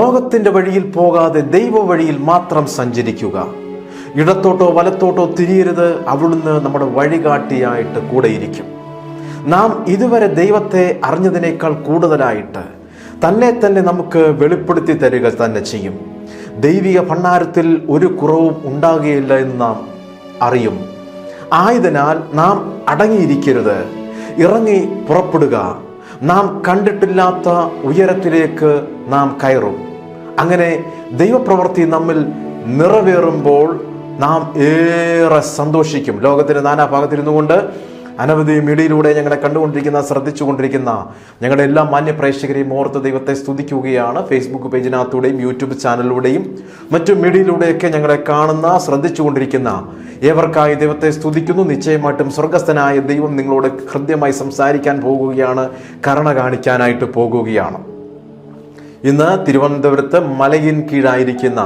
ലോകത്തിൻ്റെ വഴിയിൽ പോകാതെ ദൈവ വഴിയിൽ മാത്രം സഞ്ചരിക്കുക. ഇടത്തോട്ടോ വലത്തോട്ടോ തിരിയരുത്. അവിടുന്ന് നമ്മുടെ വഴികാട്ടിയായിട്ട് കൂടെയിരിക്കും. നാം ഇതുവരെ ദൈവത്തെ അറിഞ്ഞതിനേക്കാൾ കൂടുതലായിട്ട് തന്നെ നമുക്ക് വെളിപ്പെടുത്തി തരിക തന്നെ ചെയ്യും. ദൈവിക ഭണ്ഡാരത്തിൽ ഒരു കുറവും ഉണ്ടാകുകയില്ല എന്ന് നാം അറിയും. ആയതിനാൽ നാം അടങ്ങിയിരിക്കരുത്, ഇറങ്ങി പുറപ്പെടുക. നാം കണ്ടിട്ടില്ലാത്ത ഉയരത്തിലേക്ക് നാം കയറും. അങ്ങനെ ദൈവപ്രവൃത്തി നമ്മിൽ നിറവേറുമ്പോൾ നാം ഏറെ സന്തോഷിക്കും. ലോകത്തിൻ്റെ നാനാഭാഗത്തിരുന്നു കൊണ്ട് അനവധി മീഡിയയിലൂടെ ഞങ്ങളെ കണ്ടുകൊണ്ടിരിക്കുന്ന, ശ്രദ്ധിച്ചുകൊണ്ടിരിക്കുന്ന ഞങ്ങളുടെ എല്ലാ മാന്യ പ്രേക്ഷകരെയും ഓർത്ത് ദൈവത്തെ സ്തുതിക്കുകയാണ്. ഫേസ്ബുക്ക് പേജിനകത്തൂടെയും യൂട്യൂബ് ചാനലിലൂടെയും മറ്റു മീഡിയയിലൂടെയൊക്കെ ഞങ്ങളെ കാണുന്ന, ശ്രദ്ധിച്ചുകൊണ്ടിരിക്കുന്ന ഏവർക്കായി ദൈവത്തെ സ്തുതിക്കുന്നു. നിശ്ചയമായിട്ടും സ്വർഗസ്ഥനായ ദൈവം നിങ്ങളോട് ഹൃദ്യമായി സംസാരിക്കാൻ പോകുകയാണ്, കരുണ കാണിക്കാനായിട്ട് പോകുകയാണ്. ഇന്ന് തിരുവനന്തപുരത്ത് മലയിൻ കീഴായിരിക്കുന്ന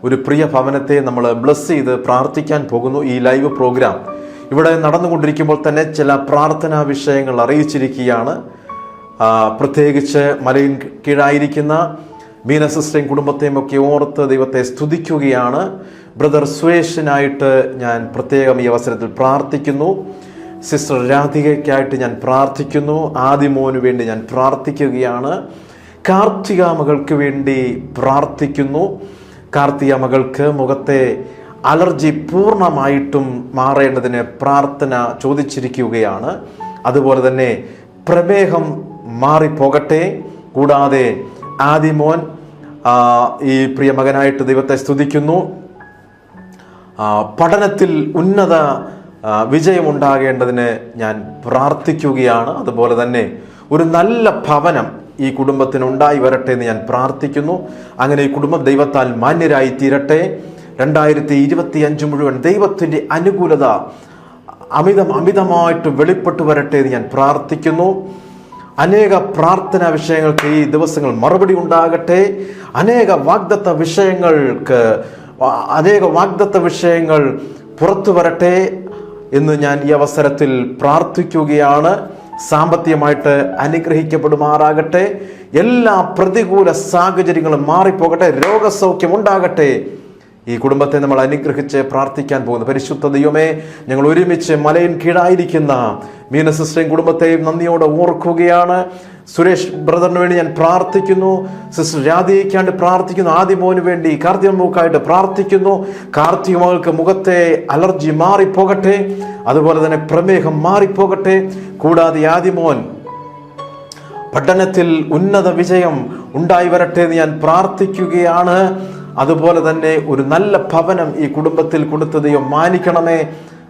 ഒരു പ്രിയ ഭവനത്തെ നമ്മൾ ബ്ലസ് ചെയ്ത് പ്രാർത്ഥിക്കാൻ പോകുന്നു. ഈ ലൈവ് പ്രോഗ്രാം ഇവിടെ നടന്നുകൊണ്ടിരിക്കുമ്പോൾ തന്നെ ചില പ്രാർത്ഥനാ വിഷയങ്ങൾ അറിയിച്ചിരിക്കുകയാണ്. പ്രത്യേകിച്ച് മലയിൻ കീഴായിരിക്കുന്ന മീന സിസ്റ്ററും കുടുംബത്തെയും ഒക്കെ ഓർത്ത് ദൈവത്തെ സ്തുതിക്കുകയാണ്. ബ്രദർ സുരേഷിനായിട്ട് ഞാൻ പ്രത്യേകം ഈ അവസരത്തിൽ പ്രാർത്ഥിക്കുന്നു. സിസ്റ്റർ രാധികയ്ക്കായിട്ട് ഞാൻ പ്രാർത്ഥിക്കുന്നു. ആദിമോന് വേണ്ടി ഞാൻ പ്രാർത്ഥിക്കുകയാണ്. കാർത്തിക മകൾക്ക് വേണ്ടി പ്രാർത്ഥിക്കുന്നു. കാർത്തിക മകൾക്ക് മുഖത്തെ അലർജി പൂർണ്ണമായിട്ടും മാറേണ്ടതിന് പ്രാർത്ഥന ചോദിച്ചിരിക്കുകയാണ്. അതുപോലെ തന്നെ പ്രമേഹം മാറിപ്പോകട്ടെ. കൂടാതെ ആദിമോൻ ഈ പ്രിയ മകനായിട്ട് ദൈവത്തെ സ്തുതിക്കുന്നു. പഠനത്തിൽ ഉന്നത വിജയമുണ്ടാകേണ്ടതിന് ഞാൻ പ്രാർത്ഥിക്കുകയാണ്. അതുപോലെ തന്നെ ഒരു നല്ല ഭവനം ഈ കുടുംബത്തിന് ഉണ്ടായി വരട്ടെ എന്ന് ഞാൻ പ്രാർത്ഥിക്കുന്നു. അങ്ങനെ ഈ കുടുംബം ദൈവത്താൽ മാന്യരായി തീരട്ടെ. 2025 മുഴുവൻ ദൈവത്തിൻ്റെ അനുകൂലത അമിതമായിട്ട് വെളിപ്പെട്ടു വരട്ടെ എന്ന് ഞാൻ പ്രാർത്ഥിക്കുന്നു. അനേക പ്രാർത്ഥനാ വിഷയങ്ങൾക്ക് ഈ ദിവസങ്ങൾ മറുപടി ഉണ്ടാകട്ടെ. അനേക വാഗ്ദത്ത വിഷയങ്ങൾ പുറത്തു വരട്ടെ എന്ന് ഞാൻ ഈ അവസരത്തിൽ പ്രാർത്ഥിക്കുകയാണ്. സാമ്പത്തികമായിട്ട് അനുഗ്രഹിക്കപ്പെടുമാറാകട്ടെ. എല്ലാ പ്രതികൂല സാഹചര്യങ്ങളും മാറിപ്പോകട്ടെ. രോഗസൗഖ്യം ഉണ്ടാകട്ടെ. ഈ കുടുംബത്തെ നമ്മൾ അനുഗ്രഹിച്ച് പ്രാർത്ഥിക്കാൻ പോകുന്നു. പരിശുദ്ധ ദൈവമേ, ഞങ്ങൾ ഒരുമിച്ച് മലയിൻ കീഴായിരിക്കുന്ന മീന സിസ്റ്ററും കുടുംബത്തെയും നന്ദിയോടെ ഓർക്കുകയാണ്. സുരേഷ് ബ്രദറിന് വേണ്ടി ഞാൻ പ്രാർത്ഥിക്കുന്നു. സിസ്റ്റർ രാധികയ്ക്കാണ്ട് പ്രാർത്ഥിക്കുന്നു. ആദിമോന് വേണ്ടി കാർത്തിക മൂക്കായിട്ട് പ്രാർത്ഥിക്കുന്നു. കാർത്തിക മകൾക്ക് മുഖത്തെ അലർജി മാറിപ്പോകട്ടെ. അതുപോലെ തന്നെ പ്രമേഹം മാറിപ്പോകട്ടെ. കൂടാതെ ആദിമോൻ പഠനത്തിൽ ഉന്നത വിജയം ഉണ്ടായി വരട്ടെ എന്ന് ഞാൻ പ്രാർത്ഥിക്കുകയാണ്. അതുപോലെ തന്നെ ഒരു നല്ല ഭവനം ഈ കുടുംബത്തിൽ കൊടുത്തതെയോ മാനിക്കണമേ.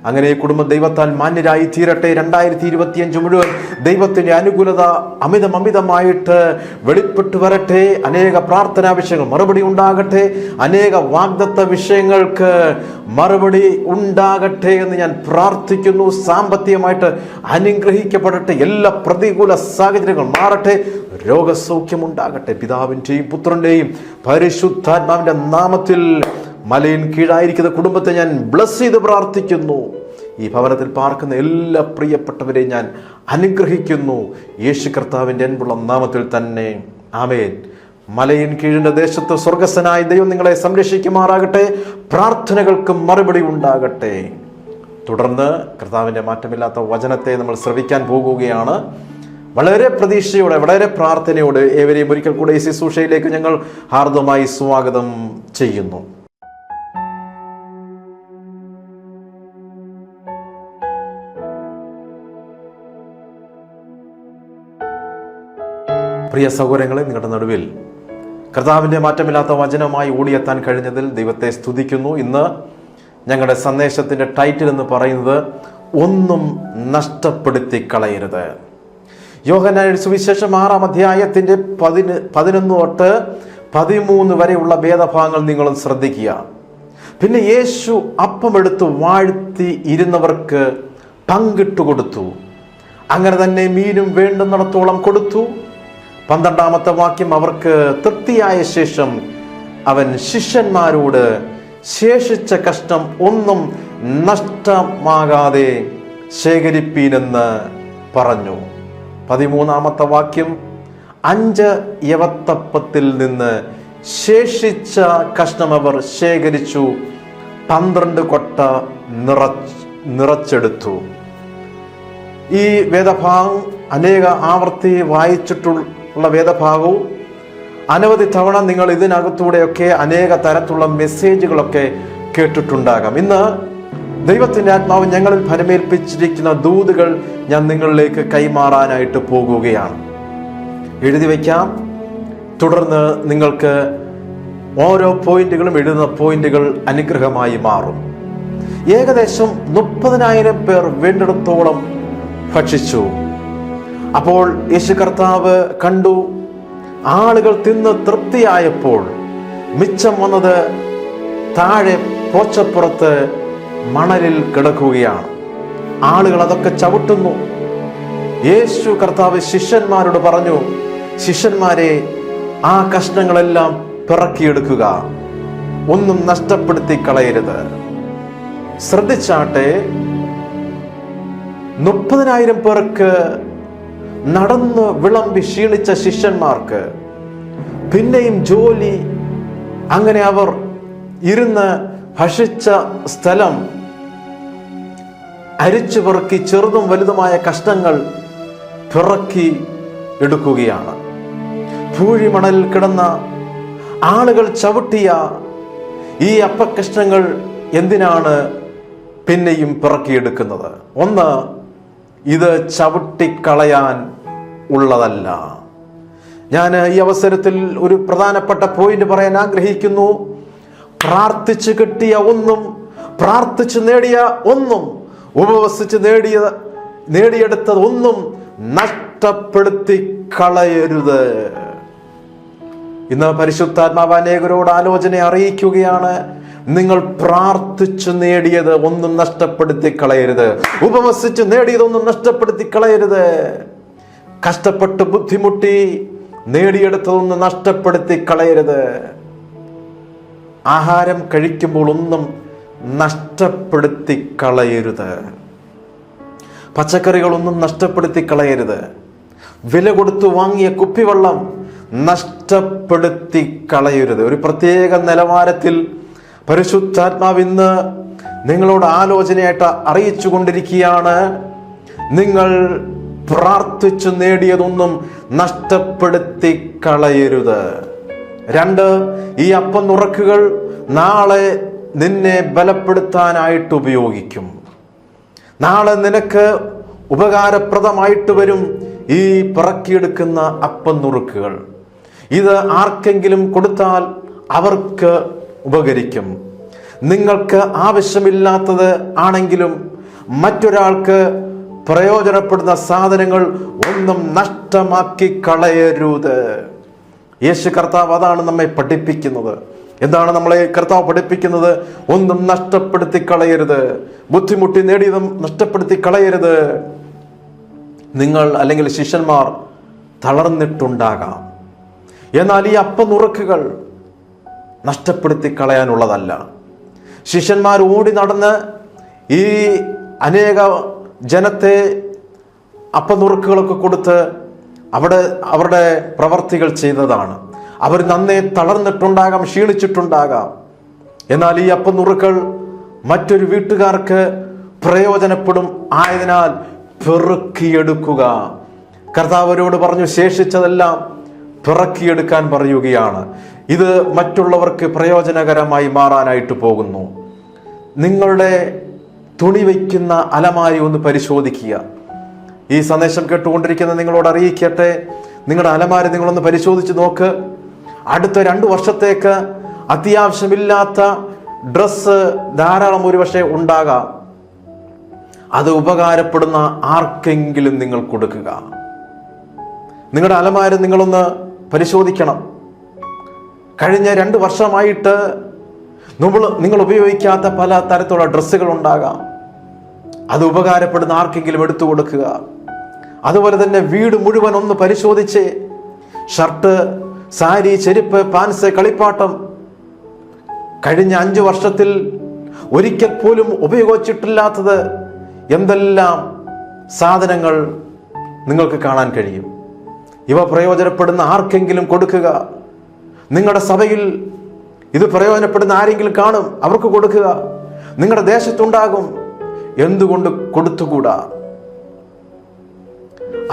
അങ്ങനെ ഈ കുടുംബം ദൈവത്താൽ മാന്യരായി തീരട്ടെ. 2025 മുഴുവൻ ദൈവത്തിൻ്റെ അനുകൂലത അമിതമായിട്ട് വെളിപ്പെട്ടു വരട്ടെ. അനേക പ്രാർത്ഥനാ വിഷയങ്ങൾ മറുപടി ഉണ്ടാകട്ടെ. അനേക വാഗ്ദത്ത വിഷയങ്ങൾക്ക് മറുപടി ഉണ്ടാകട്ടെ എന്ന് ഞാൻ പ്രാർത്ഥിക്കുന്നു. സാമ്പത്തികമായിട്ട് അനുഗ്രഹിക്കപ്പെടട്ടെ. എല്ലാ പ്രതികൂല സാഹചര്യങ്ങളും മാറട്ടെ. രോഗസൗഖ്യമുണ്ടാകട്ടെ. പിതാവിൻ്റെയും പുത്രൻ്റെയും പരിശുദ്ധാത്മാവിൻ്റെ നാമത്തിൽ മലയിൻ കീഴായിരിക്കുന്ന കുടുംബത്തെ ഞാൻ ബ്ലസ് ചെയ്ത് പ്രാർത്ഥിക്കുന്നു. ഈ ഭവനത്തിൽ പാർക്കുന്ന എല്ലാ പ്രിയപ്പെട്ടവരെയും ഞാൻ അനുഗ്രഹിക്കുന്നു. യേശു കർത്താവിൻ്റെ അൻപുള്ള നാമത്തിൽ തന്നെ ആമേൻ. മലയിൻ കീഴിൻ്റെ ദേശത്ത് സ്വർഗസ്ഥനായ ദൈവം നിങ്ങളെ സംരക്ഷിക്കുമാറാകട്ടെ. പ്രാർത്ഥനകൾക്ക് മറുപടി ഉണ്ടാകട്ടെ. തുടർന്ന് കർത്താവിൻ്റെ മാറ്റമില്ലാത്ത വചനത്തെ നമ്മൾ ശ്രവിക്കാൻ പോകുകയാണ്. വളരെ പ്രതീക്ഷയോടെ, വളരെ പ്രാർത്ഥനയോടെ ഏവരെയും ഒരിക്കൽ കൂടെ ഈ ശുശ്രൂഷയിലേക്ക് ഞങ്ങൾ ഹാർദമായി സ്വാഗതം ചെയ്യുന്നു. പ്രിയ സഹോദരങ്ങളെ, നിങ്ങളുടെ നടുവിൽ കർത്താവിൻ്റെ മാറ്റമില്ലാത്ത വചനമായി ഓടിയെത്താൻ കഴിഞ്ഞതിൽ ദൈവത്തെ സ്തുതിക്കുന്നു. ഇന്ന് ഞങ്ങളുടെ സന്ദേശത്തിൻ്റെ ടൈറ്റിൽ എന്ന് പറയുന്നത് ഒന്നും നഷ്ടപ്പെടുത്തി കളയരുത്. യോഹന്നാന്റെ സുവിശേഷം 6-ാം അധ്യായത്തിൻ്റെ 11 തൊട്ട് 13 വരെയുള്ള വേദഭാഗങ്ങൾ നിങ്ങളും ശ്രദ്ധിക്കുക. പിന്നെ യേശു അപ്പമെടുത്ത് വാഴ്ത്തി ഇരുന്നവർക്ക് പങ്കിട്ടു കൊടുത്തു. അങ്ങനെ തന്നെ മീനും വേണ്ടുന്നിടത്തോളം കൊടുത്തു. 12-ാമത്തെ വാക്യം, അവർക്ക് തൃപ്തിയായ ശേഷം അവൻ ശിഷ്യന്മാരോട് ശേഷിച്ച കഷ്ടം ഒന്നും നഷ്ടമാകാതെ ശേഖരിപ്പീനെന്ന് പറഞ്ഞു. 13-ാമത്തെ വാക്യം, 5 യവത്തപ്പത്തിൽ നിന്ന് ശേഷിച്ച കഷ്ണം അവർ ശേഖരിച്ചു 12 കൊട്ട നിറച്ചെടുത്തു. ഈ വേദഭാഗം അനേക ആവർത്തി വായിച്ചിട്ടുള്ള വേദഭാഗവും അനവധി തവണ നിങ്ങൾ ഇതിനകത്തൂടെയൊക്കെ അനേക തരത്തിലുള്ള മെസ്സേജുകളൊക്കെ കേട്ടിട്ടുണ്ടാകാം. ഇന്ന് ദൈവത്തിൻ്റെ ആത്മാവ് ഞങ്ങളിൽ ഫലമേൽപ്പിച്ചിരിക്കുന്ന ദൂതുകൾ ഞാൻ നിങ്ങളിലേക്ക് കൈമാറാനായിട്ട് പോകുകയാണ്. എഴുതി വയ്ക്കാം. തുടർന്ന് നിങ്ങൾക്ക് ഓരോ പോയിന്റുകളും എഴുതുന്ന പോയിന്റുകൾ അനുഗ്രഹമായി മാറും. ഏകദേശം 30,000 പേർ വേണ്ടിടത്തോളം ഭക്ഷിച്ചു. അപ്പോൾ യേശു കർത്താവ് കണ്ടു, ആളുകൾ തിന്ന് തൃപ്തിയായപ്പോൾ മിച്ചം വന്നത് താഴെ പോച്ചപ്പുറത്ത് മണലിൽ കിടക്കുകയാണ്. ആളുകൾ അതൊക്കെ ചവിട്ടുന്നു. യേശു കർത്താവ് ശിഷ്യന്മാരോട് പറഞ്ഞു, ശിഷ്യന്മാരെ, ആ കഷ്ണങ്ങളെല്ലാം പിറക്കിയെടുക്കുക, ഒന്നും നഷ്ടപ്പെടുത്തി കളയരുത്. ശ്രദ്ധിച്ചാട്ടെ, 30,000 പേർക്ക് നടന്ന് വിളമ്പി ക്ഷീണിച്ച ശിഷ്യന്മാർക്ക് പിന്നെയും ജോലി. അങ്ങനെ അവർ ഇരുന്ന് ഭക്ഷിച്ച സ്ഥലം അരിച്ചു പെറുക്കി ചെറുതും വലുതുമായ കഷ്ണങ്ങൾ പിറക്കി എടുക്കുകയാണ്. പൂഴിമണലിൽ കിടന്ന ആളുകൾ ചവിട്ടിയ ഈ അപ്പക്കഷ്ണങ്ങൾ എന്തിനാണ് പിന്നെയും പിറക്കിയെടുക്കുന്നത്? ഒന്ന്, ഇത് ചവിട്ടിക്കളയാൻ ഉള്ളതല്ല. ഞാൻ ഈ അവസരത്തിൽ ഒരു പ്രധാനപ്പെട്ട പോയിന്റ് പറയാൻ ആഗ്രഹിക്കുന്നു. പ്രാർത്ഥിച്ച് കിട്ടിയ ഒന്നും, പ്രാർത്ഥിച്ച് നേടിയ ഒന്നും, ഉപവസിച്ച് നേടിയെടുത്തത് ഒന്നും നഷ്ടപ്പെടുത്തി കളയരുത്. ഇന്ന് പരിശുദ്ധാത്മാവ് അനേകരോട് ആലോചന അറിയിക്കുകയാണ്. നിങ്ങൾ പ്രാർത്ഥിച്ചു നേടിയത് ഒന്നും നഷ്ടപ്പെടുത്തി കളയരുത്. ഉപവസിച്ച് നേടിയതൊന്നും നഷ്ടപ്പെടുത്തി കളയരുത്. കഷ്ടപ്പെട്ട് ബുദ്ധിമുട്ടി നേടിയെടുത്തതൊന്നും നഷ്ടപ്പെടുത്തി കളയരുത്. ആഹാരം കഴിക്കുമ്പോൾ ഒന്നും നഷ്ടപ്പെടുത്തി കളയരുത്. പച്ചക്കറികളൊന്നും നഷ്ടപ്പെടുത്തി കളയരുത്. വില കൊടുത്തു വാങ്ങിയ കുപ്പിവെള്ളം നഷ്ടപ്പെടുത്തി കളയരുത്. ഒരു പ്രത്യേക നിലവാരത്തിൽ പരിശുദ്ധാത്മാവ് ഇന്ന് നിങ്ങളോട് ആലോചനയായിട്ട് അറിയിച്ചു കൊണ്ടിരിക്കുകയാണ്. നിങ്ങൾ പ്രാർത്ഥിച്ചു നേടിയതൊന്നും നഷ്ടപ്പെടുത്തി കളയരുത്. 2, ഈ അപ്പം നുറുക്കുകൾ നാളെ നിന്നെ ബലപ്പെടുത്താനായിട്ട് ഉപയോഗിക്കും. നാളെ നിനക്ക് ഉപകാരപ്രദമായിട്ട് വരും ഈ പിറക്കിയെടുക്കുന്ന അപ്പം നുറുക്കുകൾ. ഇത് ആർക്കെങ്കിലും കൊടുത്താൽ അവർക്ക് ഉപകരിക്കും. നിങ്ങൾക്ക് ആവശ്യമില്ലാത്തത് ആണെങ്കിലും മറ്റൊരാൾക്ക് പ്രയോജനപ്പെടുന്ന സാധനങ്ങൾ ഒന്നും നഷ്ടമാക്കി കളയരുത്. യേശു കർത്താവ് അതാണ് നമ്മെ പഠിപ്പിക്കുന്നത്. എന്താണ് നമ്മളെ കർത്താവ് പഠിപ്പിക്കുന്നത്? ഒന്നും നഷ്ടപ്പെടുത്തി കളയരുത്. ബുദ്ധിമുട്ടി നേടിയതും നഷ്ടപ്പെടുത്തി കളയരുത്. നിങ്ങൾ അല്ലെങ്കിൽ ശിഷ്യന്മാർ തളർന്നിട്ടുണ്ടാകാം. എന്നാൽ ഈ അപ്പനുറുക്കുകൾ നഷ്ടപ്പെടുത്തി കളയാനുള്ളതല്ല. ശിഷ്യന്മാർ ഓടി നടന്ന് ഈ അനേക ജനത്തെ അപ്പനുറുക്കുകളൊക്കെ കൊടുത്ത് അവരുടെ പ്രവർത്തികൾ ചെയ്തതാണ്. അവർ നന്നേ തളർന്നിട്ടുണ്ടാകാം, ക്ഷീണിച്ചിട്ടുണ്ടാകാം. എന്നാൽ ഈ അപ്പനുറുക്കൾ മറ്റൊരു വീട്ടുകാർക്ക് പ്രയോജനപ്പെടും ആയതിനാൽ പെറുക്കിയെടുക്കുക. കർത്താവരോട് പറഞ്ഞു, ശേഷിച്ചതെല്ലാം പിറക്കിയെടുക്കാൻ പറയുകയാണ്. ഇത് മറ്റുള്ളവർക്ക് പ്രയോജനകരമായി മാറാനായിട്ട് പോകുന്നു. നിങ്ങളുടെ തുണി വയ്ക്കുന്ന അലമാരി ഒന്ന് പരിശോധിക്കുക. ഈ സന്ദേശം കേട്ടുകൊണ്ടിരിക്കുന്ന നിങ്ങളോട് അറിയിക്കട്ടെ, നിങ്ങളുടെ അലമാരി നിങ്ങളൊന്ന് പരിശോധിച്ച് നോക്ക്. അടുത്ത 2 വർഷത്തേക്ക് അത്യാവശ്യമില്ലാത്ത ഡ്രസ്സ് ധാരാളം ഒരുപക്ഷെ ഉണ്ടാകാം. അത് ഉപകാരപ്പെടുന്ന ആർക്കെങ്കിലും നിങ്ങൾ കൊടുക്കുക. നിങ്ങളുടെ അലമാരി നിങ്ങളൊന്ന് പരിശോധിക്കണം. കഴിഞ്ഞ 2 വർഷമായിട്ട് നിങ്ങൾ ഉപയോഗിക്കാത്ത പല തരത്തിലുള്ള ഡ്രസ്സുകൾ ഉണ്ടാകാം. അത് ഉപകാരപ്പെടുന്ന ആർക്കെങ്കിലും എടുത്തു കൊടുക്കുക. അതുപോലെ തന്നെ വീട് മുഴുവൻ ഒന്ന് പരിശോധിച്ച് ഷർട്ട്, സാരി, ചെരുപ്പ്, പാൻസ്, കളിപ്പാട്ടം കഴിഞ്ഞ 5 വർഷത്തിൽ ഒരിക്കൽ പോലും ഉപയോഗിച്ചിട്ടില്ലാത്തത് എന്തെല്ലാം സാധനങ്ങൾ നിങ്ങൾക്ക് കാണാൻ കഴിയും. ഇവ പ്രയോജനപ്പെടുന്ന ആർക്കെങ്കിലും കൊടുക്കുക. നിങ്ങളുടെ സഭയിൽ ഇത് പ്രയോജനപ്പെടുന്ന ആരെങ്കിലും കാണും, അവർക്ക് കൊടുക്കുക. നിങ്ങളുടെ ദേശത്തുണ്ടാകും, എന്തുകൊണ്ട് കൊടുത്തുകൂടാ?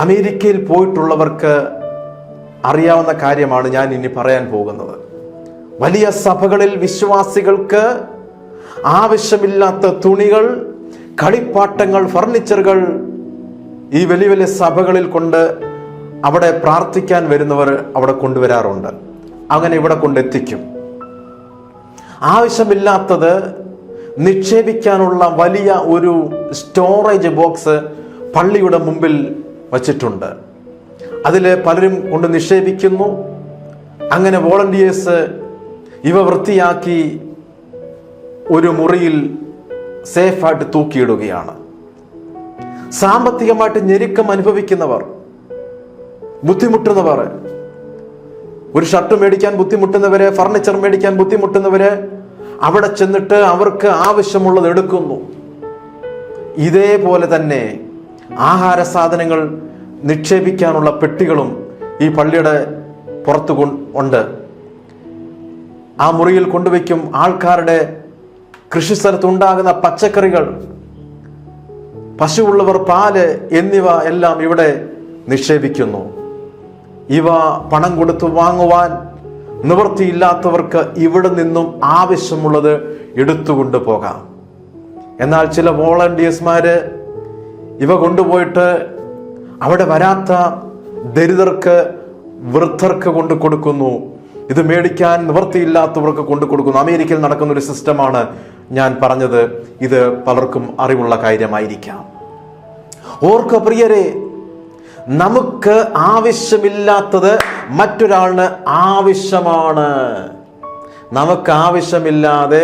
അമേരിക്കയിൽ പോയിട്ടുള്ളവർക്ക് അറിയാവുന്ന കാര്യമാണ് ഞാൻ ഇനി പറയാൻ പോകുന്നത്. വലിയ സഭകളിൽ വിശ്വാസികൾക്ക് ആവശ്യമില്ലാത്ത തുണികൾ, കളിപ്പാട്ടങ്ങൾ, ഫർണിച്ചറുകൾ ഈ വലിയ വലിയ സഭകളിൽ കൊണ്ട് അവിടെ പ്രാർത്ഥിക്കാൻ വരുന്നവർ അവിടെ കൊണ്ടുവരാറുണ്ട്. അങ്ങനെ ഇവിടെ കൊണ്ടെത്തിക്കും. ആവശ്യമില്ലാത്തത് നിക്ഷേപിക്കാനുള്ള വലിയ ഒരു സ്റ്റോറേജ് ബോക്സ് പള്ളിയുടെ മുമ്പിൽ വച്ചിട്ടുണ്ട്. അതിൽ പലരും കൊണ്ട് നിക്ഷേപിക്കുന്നു. അങ്ങനെ വോളണ്ടിയേഴ്സ് ഇവ വൃത്തിയാക്കി ഒരു മുറിയിൽ സേഫായിട്ട് തൂക്കിയിടുകയാണ്. സാമ്പത്തികമായിട്ട് ഞെരുക്കം അനുഭവിക്കുന്നവർ, ബുദ്ധിമുട്ടുന്നവർ, ഒരു ഷർട്ട് മേടിക്കാൻ ബുദ്ധിമുട്ടുന്നവര്, ഫർണിച്ചർ മേടിക്കാൻ ബുദ്ധിമുട്ടുന്നവര് അവിടെ ചെന്നിട്ട് അവർക്ക് ആവശ്യമുള്ളത് എടുക്കുന്നു. ഇതേപോലെ തന്നെ ആഹാര സാധനങ്ങൾ നിക്ഷേപിക്കാനുള്ള പെട്ടികളും ഈ പള്ളിയുടെ പുറത്തു ഉണ്ട്. ആ മുറിയിൽ കൊണ്ടുവയ്ക്കും. ആൾക്കാരുടെ കൃഷിസ്ഥലത്തുണ്ടാകുന്ന പച്ചക്കറികൾ, പശുവുള്ളവർ പാല് എന്നിവ എല്ലാം ഇവിടെ നിക്ഷേപിക്കുന്നു. ഇവ പണം കൊടുത്തു വാങ്ങുവാൻ നിവൃത്തിയില്ലാത്തവർക്ക് ഇവിടെ നിന്നും ആവശ്യമുള്ളത് എടുത്തുകൊണ്ട് പോകാം. എന്നാൽ ചില വോളണ്ടിയേഴ്സ്മാര് ഇവ കൊണ്ടുപോയിട്ട് അവിടെ വരാത്ത ദരിദ്രർക്ക്, വൃദ്ധർക്ക് കൊണ്ട് കൊടുക്കുന്നു. ഇത് മേടിക്കാൻ നിവൃത്തിയില്ലാത്തവർക്ക് കൊണ്ട് കൊടുക്കുന്നു. അമേരിക്കയിൽ നടക്കുന്ന ഒരു സിസ്റ്റമാണ് ഞാൻ പറഞ്ഞത്. ഇത് പലർക്കും അറിവുള്ള കാര്യമായിരിക്കാം. ഓർക്ക പ്രിയരെ, നമുക്ക് ആവശ്യമില്ലാത്തത് മറ്റൊരാളിന് ആവശ്യമാണ്. നമുക്ക് ആവശ്യമില്ലാതെ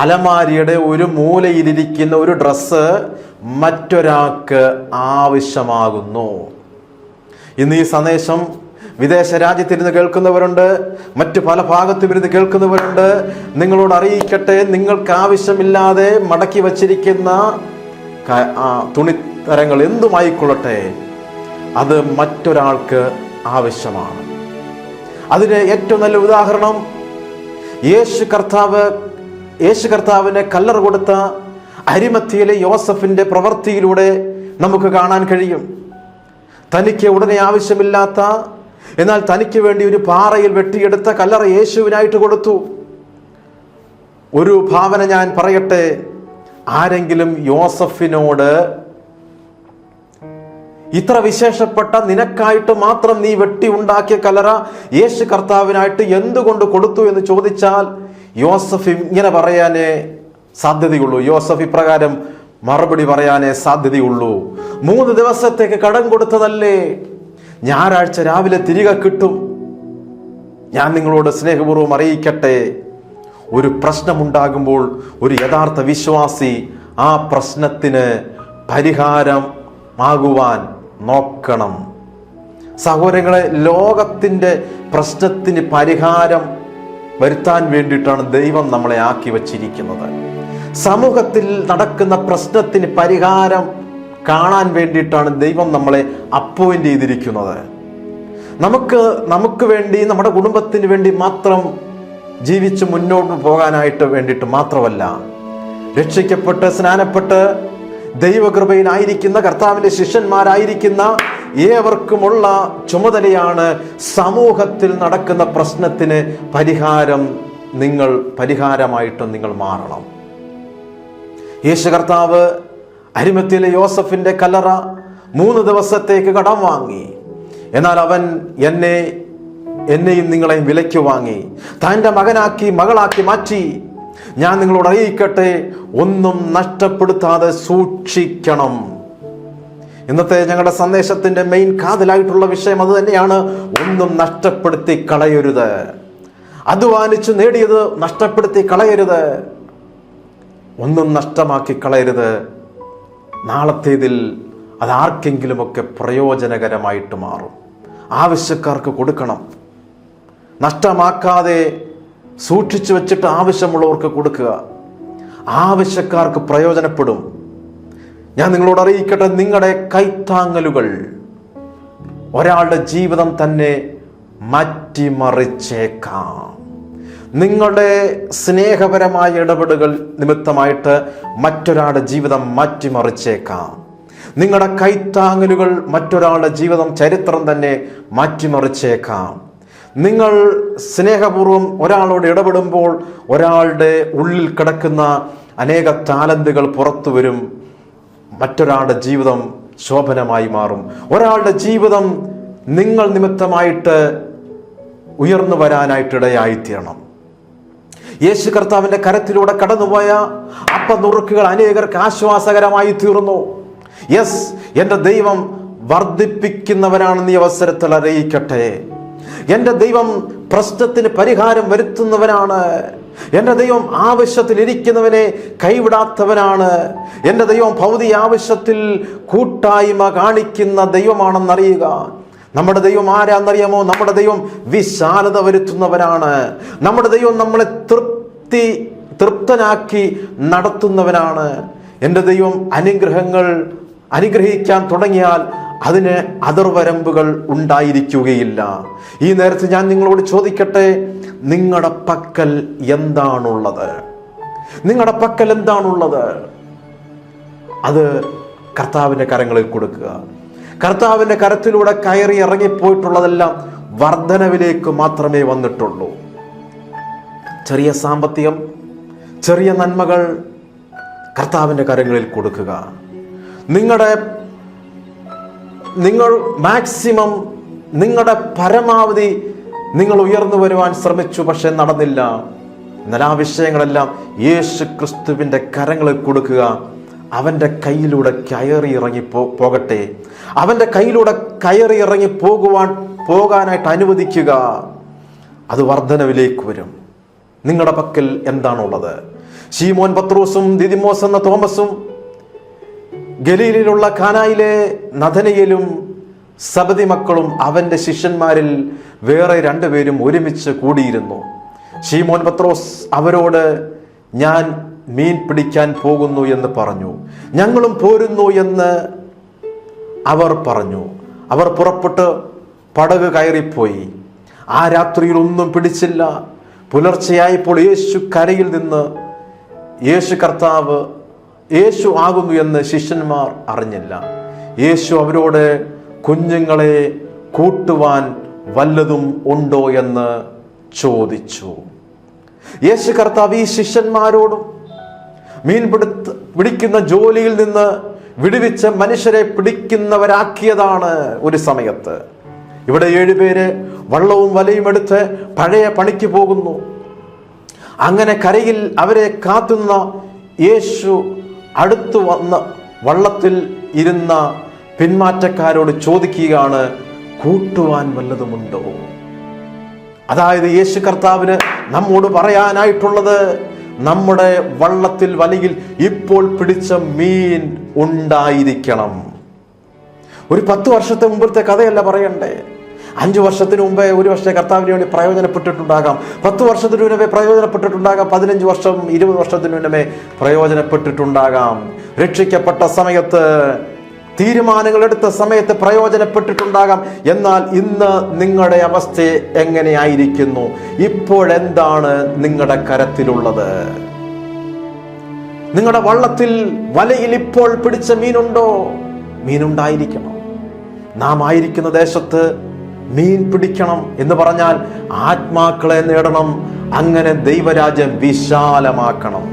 അലമാരിയുടെ ഒരു മൂലയിലിരിക്കുന്ന ഒരു ഡ്രസ്സ് മറ്റൊരാൾക്ക് ആവശ്യമാകുന്നു. ഇന്ന് ഈ സന്ദേശം വിദേശ രാജ്യത്തിരുന്ന് കേൾക്കുന്നവരുണ്ട്, മറ്റു പല ഭാഗത്തും ഇരുന്ന് കേൾക്കുന്നവരുണ്ട്. നിങ്ങളോട് അറിയിക്കട്ടെ, നിങ്ങൾക്ക് ആവശ്യമില്ലാതെ മടക്കി വച്ചിരിക്കുന്ന തുണിത്തരങ്ങൾ എന്തുമായിക്കൊള്ളട്ടെ, അത് മറ്റൊരാൾക്ക് ആവശ്യമാണ്. അതിന് ഏറ്റവും നല്ല ഉദാഹരണം യേശു കർത്താവിന് കല്ലറ കൊടുത്ത അരിമത്തിയിലെ യോസഫിന്റെ പ്രവൃത്തിയിലൂടെ നമുക്ക് കാണാൻ കഴിയും. തനിക്ക് ഉടനെ ആവശ്യമില്ലാത്ത, എന്നാൽ തനിക്ക് വേണ്ടി ഒരു പാറയിൽ വെട്ടിയെടുത്ത കല്ലറ യേശുവിനായിട്ട് കൊടുത്തു. ഒരു ഭാവന ഞാൻ പറയട്ടെ. ആരെങ്കിലും യോസഫിനോട് ഇത്ര വിശേഷപ്പെട്ട നിനക്കായിട്ട് മാത്രം നീ വെട്ടി ഉണ്ടാക്കിയ കല്ലറ യേശു കർത്താവിനായിട്ട് എന്തുകൊണ്ട് കൊടുത്തു എന്ന് ചോദിച്ചാൽ യോസഫ് ഇങ്ങനെ പറയാനേ സാധ്യതയുള്ളൂ. യോസഫ് ഇപ്രകാരം മറുപടി പറയാനേ സാധ്യതയുള്ളൂ. 3 ദിവസത്തേക്ക് കടം കൊടുത്തതല്ലേ, ഞായറാഴ്ച രാവിലെ തിരികെ കിട്ടും. ഞാൻ നിങ്ങളോട് സ്നേഹപൂർവ്വം അറിയിക്കട്ടെ, ഒരു പ്രശ്നമുണ്ടാകുമ്പോൾ ഒരു യഥാർത്ഥ വിശ്വാസി ആ പ്രശ്നത്തിന് പരിഹാരമാകുവാൻ നോക്കണം. സഹോദരങ്ങളെ, ലോകത്തിൻ്റെ പ്രശ്നത്തിന് പരിഹാരം വരുത്താൻ വേണ്ടിയിട്ടാണ് ദൈവം നമ്മളെ ആക്കി വച്ചിരിക്കുന്നത്. സമൂഹത്തിൽ നടക്കുന്ന പ്രശ്നത്തിന് പരിഹാരം കാണാൻ വേണ്ടിയിട്ടാണ് ദൈവം നമ്മളെ അപ്പോയിന്റ് ചെയ്തിരിക്കുന്നത്. നമുക്ക് വേണ്ടി, നമ്മുടെ കുടുംബത്തിന് വേണ്ടി മാത്രം ജീവിച്ച് മുന്നോട്ട് പോകാനായിട്ട് വേണ്ടിയിട്ട് മാത്രമല്ല, രക്ഷിക്കപ്പെട്ട് സ്നാനപ്പെട്ട് ദൈവകൃപയിലായിരിക്കുന്ന കർത്താവിൻ്റെ ശിഷ്യന്മാരായിരിക്കുന്ന ഏവർക്കുമുള്ള ചുമതലയാണ് സമൂഹത്തിൽ നടക്കുന്ന പ്രശ്നത്തിന് പരിഹാരമായിട്ടും നിങ്ങൾ മാറണം. യേശു കർത്താവ് അരിമത്തിയിലെ യോസഫിന്റെ കല്ലറ 3 ദിവസത്തേക്ക് കടം വാങ്ങി. എന്നാൽ അവൻ എന്നെയും നിങ്ങളെയും വിലയ്ക്ക് വാങ്ങി തൻ്റെ മകളാക്കി മാറ്റി. ഞാൻ നിങ്ങളോട് അറിയിക്കട്ടെ, ഒന്നും നഷ്ടപ്പെടുത്താതെ സൂക്ഷിക്കണം. ഇന്നത്തെ ഞങ്ങളുടെ സന്ദേശത്തിന്റെ മെയിൻ കാതലായിട്ടുള്ള വിഷയം അത് തന്നെയാണ്. ഒന്നും നഷ്ടപ്പെടുത്തി കളയരുത്. അധ്വാനിച്ചു നേടിയത് നഷ്ടപ്പെടുത്തി കളയരുത്. ഒന്നും നഷ്ടമാക്കി കളയരുത്. നാളത്തേതിൽ അത് ആർക്കെങ്കിലുമൊക്കെ പ്രയോജനകരമായിട്ട് മാറും. ആവശ്യക്കാർക്ക് കൊടുക്കണം. നഷ്ടമാക്കാതെ സൂക്ഷിച്ചു വെച്ചിട്ട് ആവശ്യമുള്ളവർക്ക് കൊടുക്കുക. ആവശ്യക്കാർക്ക് പ്രയോജനപ്പെടും. ഞാൻ നിങ്ങളോട് അറിയിക്കട്ടെ, നിങ്ങളുടെ കൈത്താങ്ങലുകൾ ഒരാളുടെ ജീവിതം തന്നെ മാറ്റിമറിച്ചേക്കാം. നിങ്ങളുടെ സ്നേഹപരമായ ഇടപെടലുകൾ നിമിത്തമായിട്ട് മറ്റൊരാളുടെ ജീവിതം മാറ്റിമറിച്ചേക്കാം. നിങ്ങളുടെ കൈത്താങ്ങലുകൾ മറ്റൊരാളുടെ ജീവിതം, ചരിത്രം തന്നെ മാറ്റിമറിച്ചേക്കാം. നിങ്ങൾ സ്നേഹപൂർവ്വം ഒരാളോട് ഇടപെടുമ്പോൾ ഒരാളുടെ ഉള്ളിൽ കിടക്കുന്ന അനേക ടാലന്റുകൾ പുറത്തു വരും. മറ്റൊരാളുടെ ജീവിതം ശോഭനമായി മാറും. ഒരാളുടെ ജീവിതം നിങ്ങൾ നിമിത്തമായിട്ട് ഉയർന്നു വരാനായിട്ടിടയായിത്തീരണം. യേശു കർത്താവിൻ്റെ കരത്തിലൂടെ കടന്നുപോയ അപ്പനുറുക്കുകൾ അനേകർക്ക് ആശ്വാസകരമായി തീർന്നു. യെസ്, എൻ്റെ ദൈവം വർദ്ധിപ്പിക്കുന്നവനാണെന്ന് ഈ അവസരത്തിൽ അറിയിക്കട്ടെ. എൻ്റെ ദൈവം പ്രശ്നത്തിന് പരിഹാരം വരുത്തുന്നവനാണ്. എൻ്റെ ദൈവം ആവശ്യത്തിൽ ഇരിക്കുന്നവനെ കൈവിടാത്തവനാണ്. എൻ്റെ ദൈവം ഭൗതിക ആവശ്യത്തിൽ കൂട്ടായ്മ കാണിക്കുന്ന ദൈവമാണെന്നറിയുക. നമ്മുടെ ദൈവം ആരാന്നറിയാമോ? നമ്മുടെ ദൈവം വിശാലത വരുത്തുന്നവനാണ്. നമ്മുടെ ദൈവം നമ്മളെ തൃപ്തനാക്കി നടത്തുന്നവനാണ്. എൻ്റെ ദൈവം അനുഗ്രഹിക്കാൻ തുടങ്ങിയാൽ അതിന് അതിർവരമ്പുകൾ ഉണ്ടായിരിക്കുകയില്ല. ഈ നേരത്ത് ഞാൻ നിങ്ങളോട് ചോദിക്കട്ടെ, നിങ്ങളുടെ പക്കൽ എന്താണുള്ളത്? നിങ്ങളുടെ പക്കൽ എന്താണുള്ളത്? അത് കർത്താവിൻ്റെ കരങ്ങളിൽ കൊടുക്കുക. കർത്താവിൻ്റെ കരത്തിലൂടെ കയറി ഇറങ്ങിപ്പോയിട്ടുള്ളതെല്ലാം വർധനവിലേക്ക് മാത്രമേ വന്നിട്ടുള്ളൂ. ചെറിയ സാമ്പത്തികം, ചെറിയ നന്മകൾ കർത്താവിൻ്റെ കരങ്ങളിൽ കൊടുക്കുക. നിങ്ങൾ മാക്സിമം, നിങ്ങളുടെ പരമാവധി നിങ്ങൾ ഉയർന്നു വരുവാൻ ശ്രമിച്ചു, പക്ഷെ നടന്നില്ല. എന്നാൽ ആ വിഷയങ്ങളെല്ലാം യേശു ക്രിസ്തുവിൻ്റെ കരങ്ങളിൽ കൊടുക്കുക. അവൻ്റെ കയ്യിലൂടെ കയറി ഇറങ്ങി പോകട്ടെ. അവൻ്റെ കയ്യിലൂടെ കയറി ഇറങ്ങി പോകാനായിട്ട് അനുവദിക്കുക. അത് വർധനവിലേക്ക് വരും. നിങ്ങളുടെ പക്കൽ എന്താണുള്ളത്? ശീമോൻ പത്രോസും ദിദിമോസ് എന്ന തോമസും ഗലീലിലുള്ള കാനായിലെ നഥനയേലും സബദി മക്കളും അവൻ്റെ ശിഷ്യന്മാരിൽ വേറെ 2 പേരും ഒരുമിച്ച് കൂടിയിരുന്നു. ശീമോൻ പത്രോസ് അവരോട്, ഞാൻ മീൻ പിടിക്കാൻ പോകുന്നു എന്ന് പറഞ്ഞു. ഞങ്ങളും പോരുന്നു എന്ന് അവർ പറഞ്ഞു. അവർ പുറപ്പെട്ട് പടക് കയറിപ്പോയി. ആ രാത്രിയിൽ ഒന്നും പിടിച്ചില്ല. പുലർച്ചെയായപ്പോൾ യേശു കരയിൽ നിന്ന് യേശു ആകുന്നു എന്ന് ശിഷ്യന്മാർ അറിഞ്ഞില്ല. യേശു അവരോട്, കുഞ്ഞുങ്ങളെ കൂട്ടുവാൻ വല്ലതും ഉണ്ടോ എന്ന് ചോദിച്ചു. യേശു കർത്താവ് ഈ ശിഷ്യന്മാരോടും മീൻ പിടിക്കുന്ന ജോലിയിൽ നിന്ന് വിടുവിച്ച് മനുഷ്യരെ പിടിക്കുന്നവരാക്കിയതാണ് ഒരു സമയത്ത്. ഇവിടെ 7 പേര് വള്ളവും വലയും എടുത്ത് പഴയ പണിക്ക് പോകുന്നു. അങ്ങനെ കരയിൽ അവരെ കാത്തുന്ന യേശു അടുത്തു വന്ന് വള്ളത്തിൽ ഇരുന്ന പിന്മാറ്റക്കാരോട് ചോദിക്കുകയാണ്, കൂട്ടുവാൻ വല്ലതുമുണ്ടോ? അതായത് യേശു കർത്താവിന് നമ്മോട് പറയാനായിട്ടുള്ളത്, നമ്മുടെ വള്ളത്തിൽ വലയിൽ ഇപ്പോൾ പിടിച്ച മീൻ ഉണ്ടായിരിക്കണം. ഒരു 10 വർഷത്തെ മുമ്പത്തെ കഥയല്ല പറയണ്ടേ. 5 വർഷത്തിന് മുമ്പേ ഒരു പക്ഷേ കർത്താവിന് വേണ്ടി പ്രയോജനപ്പെട്ടിട്ടുണ്ടാകാം. 10 വർഷത്തിന് മുന്നേ പ്രയോജനപ്പെട്ടിട്ടുണ്ടാകാം. 15 വർഷം 20 വർഷത്തിന് മുന്നേ പ്രയോജനപ്പെട്ടിട്ടുണ്ടാകാം. രക്ഷിക്കപ്പെട്ട സമയത്ത്, തീരുമാനങ്ങൾ എടുത്ത സമയത്ത് പ്രയോജനപ്പെട്ടിട്ടുണ്ടാകാം. എന്നാൽ ഇന്ന് നിങ്ങളുടെ അവസ്ഥ എങ്ങനെയായിരിക്കുന്നു? ഇപ്പോഴെന്താണ് നിങ്ങളുടെ കരത്തിലുള്ളത്? നിങ്ങളുടെ വള്ളത്തിൽ വലയിൽ ഇപ്പോൾ പിടിച്ച മീനുണ്ടോ? മീനുണ്ടായിരിക്കണം. നാം ആയിരിക്കുന്ന ദേശത്ത് മീൻ പിടിക്കണം എന്ന് പറഞ്ഞാൽ ആത്മാക്കളെ നേടണം. അങ്ങനെ ദൈവരാജ്യം വിശാലമാക്കണം.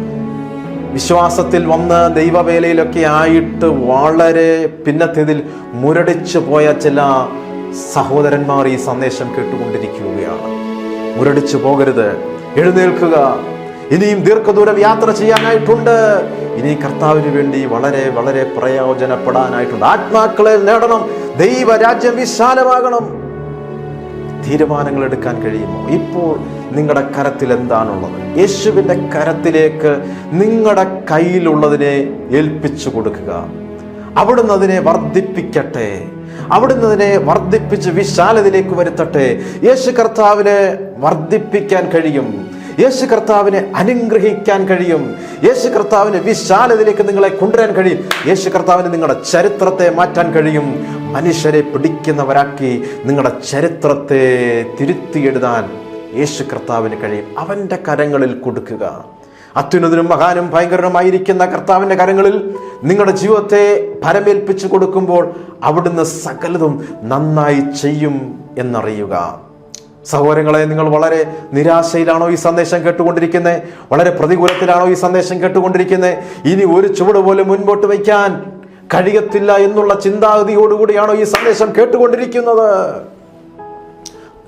വിശ്വാസത്തിൽ വന്ന് ദൈവവേലയിലൊക്കെ ആയിട്ട് വളരെ പിന്നത്തേതിൽ മുരടിച്ചു പോയ ചില സഹോദരന്മാർ ഈ സന്ദേശം കേട്ടുകൊണ്ടിരിക്കുകയാണ്. മുരടിച്ചു പോകരുത്, എഴുന്നേൽക്കുക. ഇനിയും ദീർഘദൂരം യാത്ര ചെയ്യാനായിട്ടുണ്ട്. ഇനി കർത്താവിന് വേണ്ടി വളരെ വളരെ പ്രയോജനപ്പെടാനായിട്ടുണ്ട്. ആത്മാക്കളെ നേടണം. ദൈവരാജ്യം വിശാലമാകണം. തീരുമാനങ്ങൾ എടുക്കാൻ കഴിയുമോ? ഇപ്പോൾ നിങ്ങളുടെ കരത്തിൽ എന്താണുള്ളത്? യേശുവിൻ്റെ കരത്തിലേക്ക് നിങ്ങളുടെ കയ്യിലുള്ളതിനെ ഏൽപ്പിച്ചു കൊടുക്കുക. അവിടുന്ന് അതിനെ വർദ്ധിപ്പിക്കട്ടെ. അവിടുന്ന് അതിനെ വർദ്ധിപ്പിച്ച് വിശാലതയിലേക്ക് വരുത്തട്ടെ. യേശു കർത്താവിനെ വർദ്ധിപ്പിക്കാൻ കഴിയും. യേശു കർത്താവിനെ അനുഗ്രഹിക്കാൻ കഴിയും. യേശു കർത്താവിനെ വിശാലതയിലേക്ക് നിങ്ങളെ കൊണ്ടുവരാൻ കഴിയും. യേശു കർത്താവിന് നിങ്ങളുടെ ചരിത്രത്തെ മാറ്റാൻ കഴിയും. മനുഷ്യരെ പിടിക്കുന്നവരാക്കി നിങ്ങളുടെ ചരിത്രത്തെ തിരുത്തി എഴുതാൻ യേശു കർത്താവിന് കഴിയും. അവൻ്റെ കരങ്ങളിൽ കൊടുക്കുക. അത്യുന്നതനും മഹാനും ഭയങ്കരനുമായിരിക്കുന്ന കർത്താവിൻ്റെ കരങ്ങളിൽ നിങ്ങളുടെ ജീവിതത്തെ പരമേൽപ്പിച്ചു കൊടുക്കുമ്പോൾ അവിടുന്ന് സകലതും നന്നായി ചെയ്യും എന്നറിയുക. സഹോദരങ്ങളെ, നിങ്ങൾ വളരെ നിരാശയിലാണോ ഈ സന്ദേശം കേട്ടുകൊണ്ടിരിക്കുന്നത്? വളരെ പ്രതികൂലത്തിലാണോ ഈ സന്ദേശം കേട്ടുകൊണ്ടിരിക്കുന്നത്? ഇനി ഒരു ചുവട് പോലും മുൻപോട്ട് വയ്ക്കാൻ കഴിയത്തില്ല എന്നുള്ള ചിന്താഗതിയോടുകൂടിയാണോ ഈ സന്ദേശം കേട്ടുകൊണ്ടിരിക്കുന്നത്?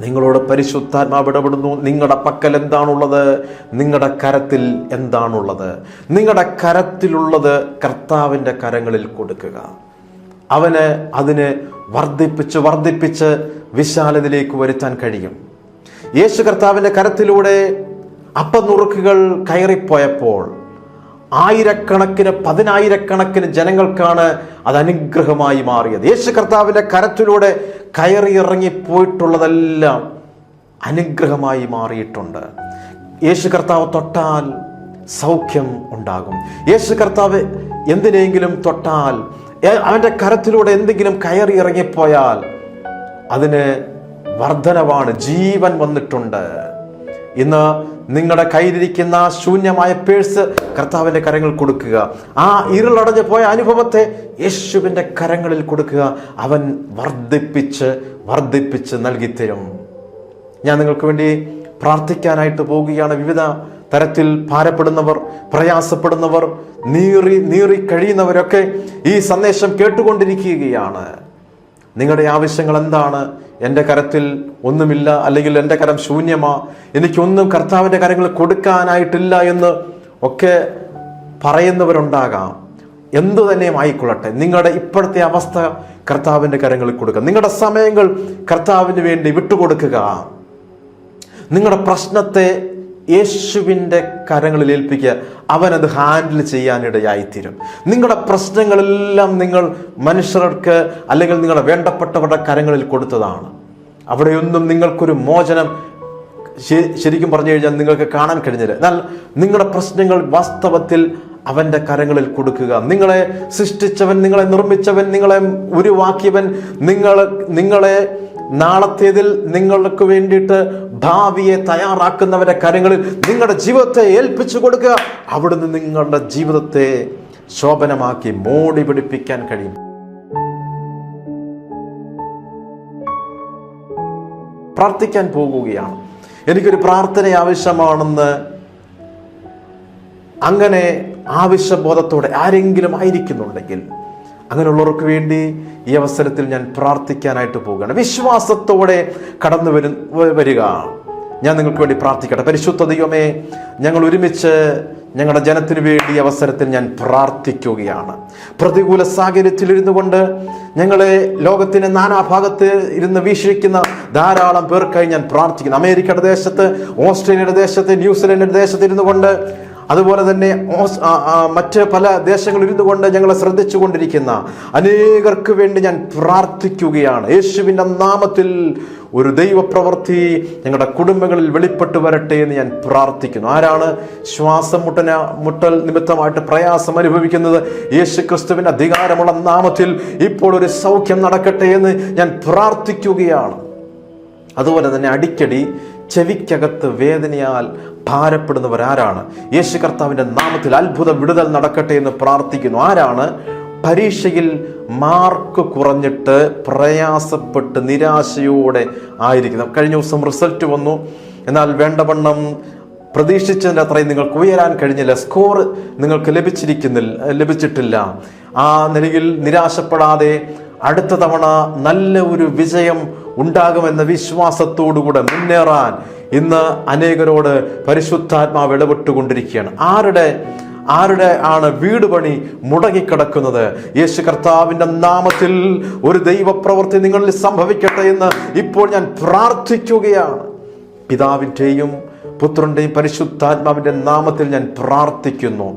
നിങ്ങളോട് പരിശുദ്ധാത്മാവ് ഇടപെടുന്നു. നിങ്ങളുടെ പക്കൽ എന്താണുള്ളത്? നിങ്ങളുടെ കരത്തിൽ എന്താണുള്ളത്? നിങ്ങളുടെ കരത്തിലുള്ളത് കർത്താവിൻ്റെ കരങ്ങളിൽ കൊടുക്കുക. അവന് അതിന് വർദ്ധിപ്പിച്ച് വിശാലതയിലേക്ക് വരുത്താൻ കഴിയും. യേശു കർത്താവിൻ്റെ കരത്തിലൂടെ അപ്പനുറുക്കുകൾ കയറിപ്പോയപ്പോൾ ആയിരക്കണക്കിന് പതിനായിരക്കണക്കിന് ജനങ്ങൾക്കാണ് അത് അനുഗ്രഹമായി മാറിയത്. യേശു കർത്താവിൻ്റെ കരത്തിലൂടെ കയറി ഇറങ്ങിപ്പോയിട്ടുള്ളതെല്ലാം അനുഗ്രഹമായി മാറിയിട്ടുണ്ട്. യേശു കർത്താവ് തൊട്ടാൽ സൗഖ്യം ഉണ്ടാകും. യേശു കർത്താവ് എന്തിനെങ്കിലും തൊട്ടാൽ, അവൻ്റെ കരത്തിലൂടെ എന്തെങ്കിലും കയറി ഇറങ്ങിപ്പോയാൽ അതിന് വർധനവാണ്, ജീവൻ വന്നിട്ടുണ്ട്. ഇന്ന് നിങ്ങളുടെ കയ്യിലിരിക്കുന്ന ശൂന്യമായ പേഴ്സ് കർത്താവിൻ്റെ കരങ്ങൾ കൊടുക്കുക. ആ ഇരുളടഞ്ഞു പോയ അനുഭവത്തെ യേശുവിൻ്റെ കരങ്ങളിൽ കൊടുക്കുക. അവൻ വർദ്ധിപ്പിച്ച് നൽകിത്തരും. ഞാൻ നിങ്ങൾക്ക് വേണ്ടി പ്രാർത്ഥിക്കാനായിട്ട് പോവുകയാണ്. വിവിധ തരത്തിൽ ഭാരപ്പെടുന്നവർ, പ്രയാസപ്പെടുന്നവർ, നീറി കഴിയുന്നവരൊക്കെ ഈ സന്ദേശം കേട്ടുകൊണ്ടിരിക്കുകയാണ്. നിങ്ങളുടെ ആവശ്യങ്ങൾ എന്താണ്? എൻ്റെ കരത്തിൽ ഒന്നുമില്ല, അല്ലെങ്കിൽ എൻ്റെ കരം ശൂന്യമാ, എനിക്കൊന്നും കർത്താവിൻ്റെ കരങ്ങൾ കൊടുക്കാനായിട്ടില്ല എന്ന് ഒക്കെ പറയുന്നവരുണ്ടാകാം. എന്തു തന്നെയും ആയിക്കൊള്ളട്ടെ, നിങ്ങളുടെ ഇപ്പോഴത്തെ അവസ്ഥ കർത്താവിൻ്റെ കരങ്ങളിൽ കൊടുക്കുക. നിങ്ങളുടെ സമയങ്ങൾ കർത്താവിന് വേണ്ടി വിട്ടുകൊടുക്കുക. നിങ്ങളുടെ പ്രശ്നത്തെ യേശുവിൻ്റെ കരങ്ങളിൽ ഏൽപ്പിക്കുക. അവനത് ഹാൻഡിൽ ചെയ്യാനിടയായിത്തീരും. നിങ്ങളുടെ പ്രശ്നങ്ങളെല്ലാം നിങ്ങൾ മനുഷ്യർക്ക് അല്ലെങ്കിൽ നിങ്ങളുടെ വേണ്ടപ്പെട്ടവരുടെ കരങ്ങളിൽ കൊടുത്തതാണ്. അവിടെയൊന്നും നിങ്ങൾക്കൊരു മോചനം ശരിക്കും പറഞ്ഞു കഴിഞ്ഞാൽ നിങ്ങൾക്ക് കാണാൻ കഴിഞ്ഞില്ല. എന്നാൽ നിങ്ങളുടെ പ്രശ്നങ്ങൾ വാസ്തവത്തിൽ അവൻ്റെ കരങ്ങളിൽ കൊടുക്കുക. നിങ്ങളെ സൃഷ്ടിച്ചവൻ, നിങ്ങളെ നിർമ്മിച്ചവൻ, നിങ്ങളെ ഉരുവാക്കിയവൻ, നിങ്ങളെ നാളത്തേതിൽ നിങ്ങൾക്ക് വേണ്ടിയിട്ട് ഭാവിയെ തയ്യാറാക്കുന്നവരുടെ കരങ്ങളിൽ നിങ്ങളുടെ ജീവിതത്തെ ഏൽപ്പിച്ചു കൊടുക്കുക. അവിടുന്ന് നിങ്ങളുടെ ജീവിതത്തെ ശോഭനമാക്കി മോടി പിടിപ്പിക്കാൻ കഴിയും. പ്രാർത്ഥിക്കാൻ പോകുകയാണ്. എനിക്കൊരു പ്രാർത്ഥന ആവശ്യമാണെന്ന് അങ്ങനെ ആവശ്യബോധത്തോടെ ആരെങ്കിലും ആയിരിക്കുന്നുണ്ടെങ്കിൽ അങ്ങനെയുള്ളവർക്ക് വേണ്ടി ഈ അവസരത്തിൽ ഞാൻ പ്രാർത്ഥിക്കാനായിട്ട് പോവുകയാണ്. വിശ്വാസത്തോടെ കടന്നു വരിക. ഞാൻ നിങ്ങൾക്ക് വേണ്ടി പ്രാർത്ഥിക്കട്ടെ. പരിശുദ്ധ ദൈവമേ, ഞങ്ങൾ ഒരുമിച്ച് ഞങ്ങളുടെ ജനത്തിന് വേണ്ടി അവസരത്തിൽ ഞാൻ പ്രാർത്ഥിക്കുകയാണ്. പ്രതികൂല സാഹചര്യത്തിൽ ഇരുന്നു കൊണ്ട് ഞങ്ങളെ ലോകത്തിന് നാനാഭാഗത്ത് ഇരുന്ന് വീക്ഷിക്കുന്ന ധാരാളം പേർക്കായി ഞാൻ പ്രാർത്ഥിക്കുന്നു. അമേരിക്കയുടെ ദേശത്ത്, ഓസ്ട്രേലിയയുടെ ദേശത്ത്, ന്യൂസിലൻഡിന്റെ ദേശത്ത് ഇരുന്നു കൊണ്ട്, അതുപോലെ തന്നെ മറ്റ് പല ദേശങ്ങളിൽ ഇരുന്നു കൊണ്ട് ഞങ്ങളെ ശ്രദ്ധിച്ചു കൊണ്ടിരിക്കുന്ന അനേകർക്ക് വേണ്ടി ഞാൻ പ്രാർത്ഥിക്കുകയാണ്. യേശുവിൻ്റെ നാമത്തിൽ ഒരു ദൈവപ്രവൃത്തി ഞങ്ങളുടെ കുടുംബങ്ങളിൽ വെളിപ്പെട്ട് വരട്ടെ എന്ന് ഞാൻ പ്രാർത്ഥിക്കുന്നു. ആരാണ് ശ്വാസം മുട്ടൽ നിമിത്തമായിട്ട് പ്രയാസം അനുഭവിക്കുന്നത്? യേശു ക്രിസ്തുവിൻ്റെ അധികാരമുള്ള നാമത്തിൽ ഇപ്പോൾ ഒരു സൗഖ്യം നടക്കട്ടെ എന്ന് ഞാൻ പ്രാർത്ഥിക്കുകയാണ്. അതുപോലെ തന്നെ അടിക്കടി ചെവിക്കകത്ത് വേദനയാൽ ഭാരപ്പെടുന്നവരാരാണ്? യേശു കർത്താവിൻ്റെ നാമത്തിൽ അത്ഭുത വിടുതൽ നടക്കട്ടെ എന്ന് പ്രാർത്ഥിക്കുന്നു. ആരാണ് പരീക്ഷയിൽ മാർക്ക് കുറഞ്ഞിട്ട് പ്രയാസപ്പെട്ട് നിരാശയോടെ ആയിരിക്കുന്നത്? കഴിഞ്ഞ ദിവസം റിസൾട്ട് വന്നു, എന്നാൽ വേണ്ടവണ്ണം പ്രതീക്ഷിച്ചതിൻ്റെ അത്രയും നിങ്ങൾക്ക് ഉയരാൻ കഴിഞ്ഞില്ല, സ്കോർ നിങ്ങൾക്ക് ലഭിച്ചിട്ടില്ല. ആ നിലയിൽ നിരാശപ്പെടാതെ അടുത്ത തവണ നല്ല ഒരു വിജയം ഉണ്ടാകുമെന്ന വിശ്വാസത്തോടുകൂടെ മുന്നേറാൻ ഇന്ന് അനേകരോട് പരിശുദ്ധാത്മാവ് ഇടപെട്ടുകൊണ്ടിരിക്കുകയാണ്. ആരുടെ ആണ് വീട് പണി മുടങ്ങിക്കിടക്കുന്നത്? യേശു കർത്താവിൻ്റെ നാമത്തിൽ ഒരു ദൈവപ്രവൃത്തി നിങ്ങളിൽ സംഭവിക്കട്ടെ എന്ന് ഇപ്പോൾ ഞാൻ പ്രാർത്ഥിക്കുകയാണ്. പിതാവിൻ്റെയും പുത്രൻ്റെയും പരിശുദ്ധാത്മാവിൻ്റെ നാമത്തിൽ ഞാൻ പ്രാർത്ഥിക്കുന്നു.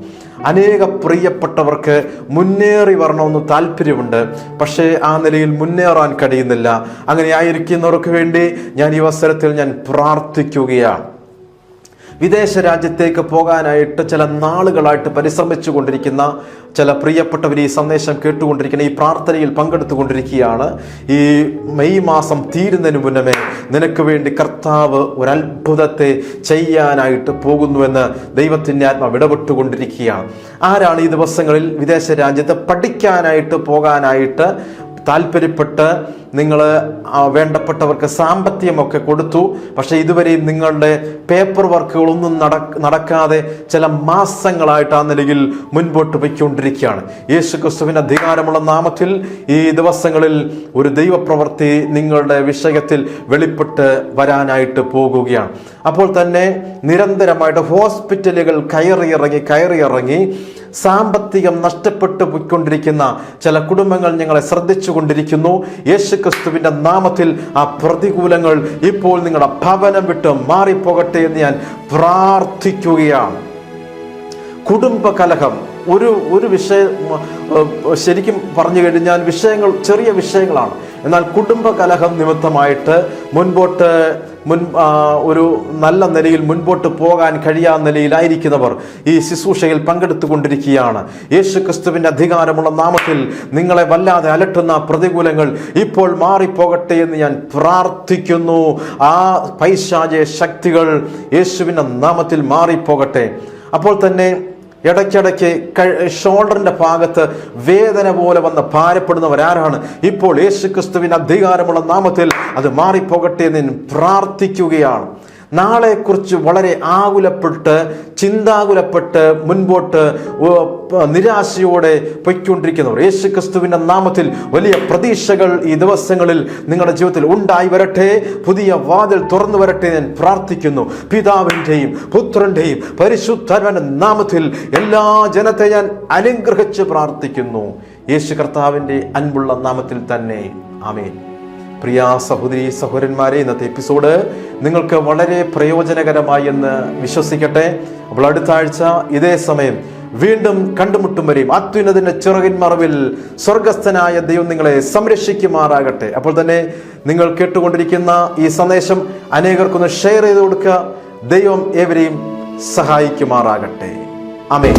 അനേക പ്രിയപ്പെട്ടവർക്ക് മുന്നേറി വരണമെന്ന് താല്പര്യമുണ്ട്, പക്ഷേ ആ നിലയിൽ മുന്നേറാൻ കഴിയുന്നില്ല. അങ്ങനെ ആയിരിക്കുന്നവർക്ക് വേണ്ടി ഞാൻ ഈ അവസരത്തിൽ ഞാൻ പ്രാർത്ഥിക്കുകയാണ്. വിദേശ രാജ്യത്തേക്ക് പോകാനായിട്ട് ചില നാളുകളായിട്ട് പരിശ്രമിച്ചു കൊണ്ടിരിക്കുന്ന ചില പ്രിയപ്പെട്ടവർ ഈ സന്ദേശം കേട്ടുകൊണ്ടിരിക്കുന്ന ഈ പ്രാർത്ഥനയിൽ പങ്കെടുത്തുകൊണ്ടിരിക്കുകയാണ്. ഈ മെയ് മാസം തീരുന്നതിന് മുന്നമേ നിനക്ക് വേണ്ടി കർത്താവ് ഒരത്ഭുതത്തെ ചെയ്യാനായിട്ട് പോകുന്നുവെന്ന് ദൈവത്തിൻ്റെ ആത്മാവ് ഇടപെട്ടുകൊണ്ടിരിക്കുകയാണ്. ആരാണ് ഈ ദിവസങ്ങളിൽ വിദേശ രാജ്യത്ത് പഠിക്കാനായിട്ട് പോകാനായിട്ട് താല്പര്യപ്പെട്ട് നിങ്ങൾ വേണ്ടപ്പെട്ടവർക്ക് സാമ്പത്തികമൊക്കെ കൊടുത്തു, പക്ഷെ ഇതുവരെയും നിങ്ങളുടെ പേപ്പർ വർക്കുകളൊന്നും നടക്കാതെ ചില മാസങ്ങളായിട്ട് ആ നിലയിൽ മുൻപോട്ട് പോയിക്കൊണ്ടിരിക്കുകയാണ്. യേശു ക്രിസ്തുവിൻ്റെ അധികാരമുള്ള നാമത്തിൽ ഈ ദിവസങ്ങളിൽ ഒരു ദൈവപ്രവൃത്തി നിങ്ങളുടെ വിഷയത്തിൽ വെളിപ്പെട്ട് വരാനായിട്ട് പോകുകയാണ്. അപ്പോൾ തന്നെ നിരന്തരമായിട്ട് ഹോസ്പിറ്റലുകൾ കയറിയിറങ്ങി സാമ്പത്തികം നഷ്ടപ്പെട്ടു പോയിക്കൊണ്ടിരിക്കുന്ന ചില കുടുംബങ്ങൾ ഞങ്ങളെ ശ്രദ്ധിച്ചു കൊണ്ടിരിക്കുന്നു. യേശുക്രിസ്തുവിന്റെ നാമത്തിൽ ആ പ്രതികൂലങ്ങൾ ഇപ്പോൾ നിങ്ങളുടെ ഭവനം വിട്ട് മാറിപ്പോകട്ടെ എന്ന് ഞാൻ പ്രാർത്ഥിക്കുകയാണ്. കുടുംബകലഹം ഒരു വിഷയം, ശരിക്കും പറഞ്ഞു കഴിഞ്ഞാൽ വിഷയങ്ങൾ ചെറിയ വിഷയങ്ങളാണ്. എന്നാൽ കുടുംബകലഹം നിമിത്തമായിട്ട് ഒരു നല്ല നിലയിൽ മുൻപോട്ട് പോകാൻ കഴിയാത്ത നിലയിലായിരിക്കുന്നവർ ഈ ശുശ്രൂഷയിൽ പങ്കെടുത്തുകൊണ്ടിരിക്കുകയാണ്. യേശു ക്രിസ്തുവിന്റെ അധികാരമുള്ള നാമത്തിൽ നിങ്ങളെ വല്ലാതെ അലട്ടുന്ന പ്രതികൂലങ്ങൾ ഇപ്പോൾ മാറിപ്പോകട്ടെ എന്ന് ഞാൻ പ്രാർത്ഥിക്കുന്നു. ആ പൈശാചിക ശക്തികൾ യേശുവിന്റെ നാമത്തിൽ മാറിപ്പോകട്ടെ. അപ്പോൾ തന്നെ ഇടയ്ക്കിടയ്ക്ക് ഷോൾഡറിന്റെ ഭാഗത്ത് വേദന പോലെ വന്ന് ഭാരപ്പെടുന്നവരാരാണ്? ഇപ്പോൾ യേശുക്രിസ്തുവിന്റെ അധികാരമുള്ള നാമത്തിൽ അത് മാറിപ്പോകട്ടെ എന്ന് ഞാൻ പ്രാർത്ഥിക്കുകയാണ്. നാളെക്കുറിച്ച് വളരെ ചിന്താകുലപ്പെട്ട് മുൻപോട്ട് നിരാശയോടെ പൊയ്ക്കൊണ്ടിരിക്കുന്നവർ, യേശുക്രിസ്തുവിന്റെ നാമത്തിൽ വലിയ പ്രതീക്ഷകൾ ഈ ദിവസങ്ങളിൽ നിങ്ങളുടെ ജീവിതത്തിൽ ഉണ്ടായി വരട്ടെ. പുതിയ വാതിൽ തുറന്നു വരട്ടെ ഞാൻ പ്രാർത്ഥിക്കുന്നു. പിതാവിൻ്റെയും പുത്രന്റെയും പരിശുദ്ധാത്മാവിന്റെ നാമത്തിൽ എല്ലാ ജനത്തെ ഞാൻ അനുഗ്രഹിച്ച് പ്രാർത്ഥിക്കുന്നു. യേശു കർത്താവിന്റെ അൻപുള്ള നാമത്തിൽ തന്നെ ആമേൻ. പ്രിയ സഹോദരി സഹോദരന്മാരെ, ഇന്നത്തെ എപ്പിസോഡ് നിങ്ങൾക്ക് വളരെ പ്രയോജനകരമായി എന്ന് വിശ്വസിക്കട്ടെ. അപ്പോൾ അടുത്ത ആഴ്ച ഇതേ സമയം വീണ്ടും കണ്ടുമുട്ടും വരെയും അത്യുന്നതിന്റെ ചിറകിൻ മറവിൽ സ്വർഗസ്ഥനായ ദൈവം നിങ്ങളെ സംരക്ഷിക്കുമാറാകട്ടെ. അപ്പോൾ തന്നെ നിങ്ങൾ കേട്ടുകൊണ്ടിരിക്കുന്ന ഈ സന്ദേശം അനേകർക്കൊന്ന് ഷെയർ ചെയ്ത് കൊടുക്കുക. ദൈവം ഏവരെയും സഹായിക്കുമാറാകട്ടെ. ആമേൻ.